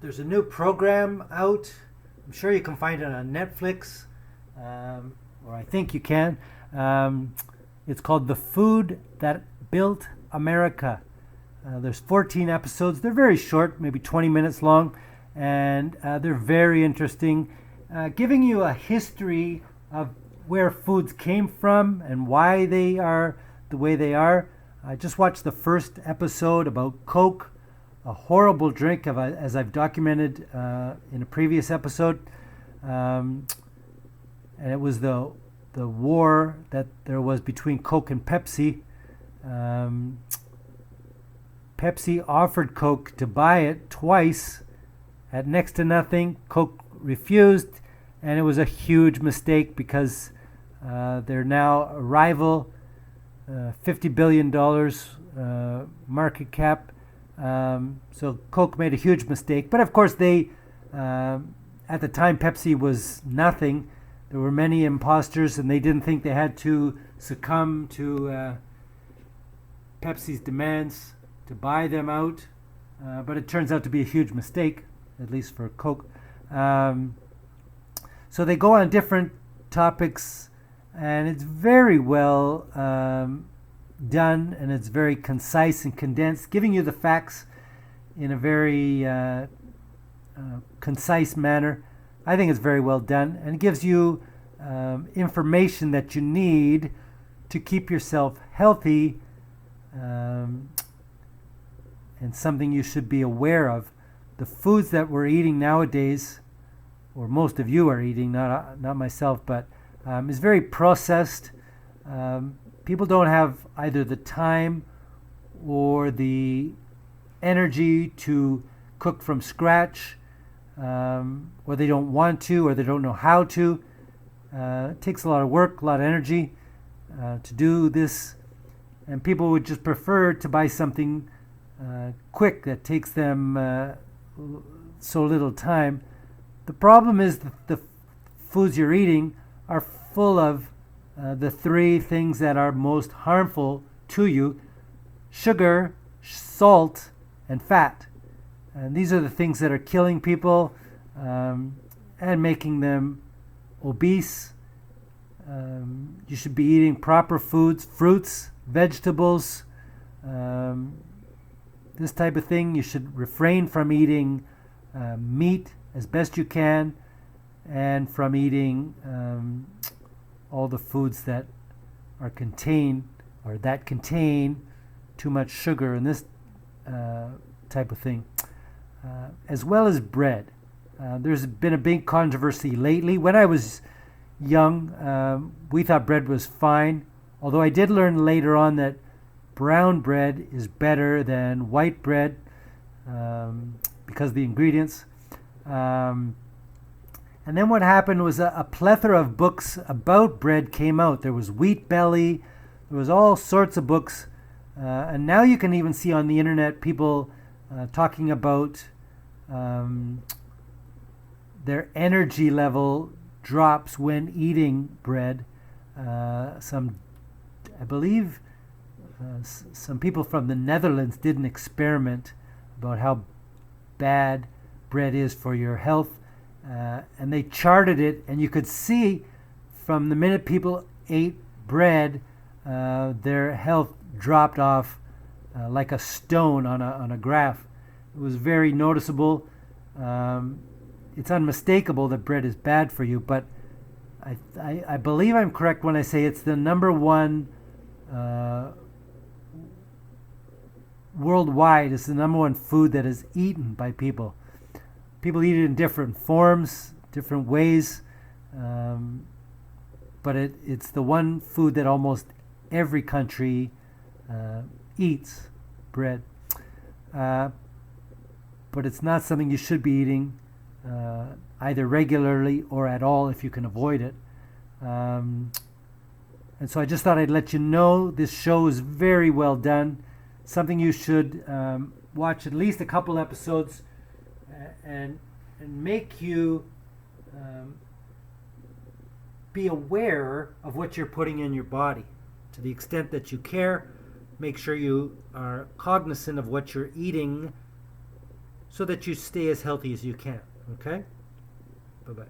There's a new program out. I'm sure you can find it on Netflix, or I think you can. Um, it's called The Food That Built America. There's 14 episodes. They're very short, maybe 20 minutes long, and they're very interesting, giving you a history of where foods came from and why they are the way they are. I just watched the first episode about Coke, a horrible drink, as I've documented in a previous episode. Um, and it was the war that there was between Coke and Pepsi. Um, Pepsi offered Coke to buy it twice at next to nothing. Coke refused, and it was a huge mistake because they're now a rival, $50 billion market cap. So Coke made a huge mistake. But of course, at the time, Pepsi was nothing. There were many imposters, and they didn't think they had to succumb to Pepsi's demands to buy them out. But it turns out to be a huge mistake, at least for Coke. So they go on different topics, and it's very well done, and it's very concise and condensed, giving you the facts in a very concise manner. I think it's very well done, and it gives you information that you need to keep yourself healthy, and something you should be aware of. The foods that we're eating nowadays, or most of you are eating, not myself, but is very processed. People don't have either the time or the energy to cook from scratch, or they don't want to, or they don't know how to. It takes a lot of work, a lot of energy to do this, and people would just prefer to buy something quick that takes them so little time. The problem is that the foods you're eating are full of the three things that are most harmful to you: sugar, salt, and fat. And these are the things that are killing people and making them obese. You should be eating proper foods, fruits, vegetables, this type of thing. You should refrain from eating meat as best you can, and from eating all the foods that are contain or that contain too much sugar and this type of thing, as well as bread. There's been a big controversy lately. When I was young, we thought bread was fine, although I did learn later on that brown bread is better than white bread because of the ingredients. And then what happened was a plethora of books about bread came out. There was Wheat Belly, there was all sorts of books, and now you can even see on the internet people talking about their energy level drops when eating bread. I believe some people from the Netherlands did an experiment about how bad bread is for your health, and they charted it, and you could see from the minute people ate bread, their health dropped off like a stone on a graph. It was very noticeable. It's unmistakable that bread is bad for you, but I believe I'm correct when I say it's the number one worldwide. It's the number one food that is eaten by people. People eat it in different forms, different ways, but it's the one food that almost every country eats, bread. But it's not something you should be eating either regularly or at all if you can avoid it. And so I just thought I'd let you know this show is very well done. Something you should watch at least a couple episodes and make you be aware of what you're putting in your body. To the extent that you care, make sure you are cognizant of what you're eating so that you stay as healthy as you can. Okay? Bye-bye.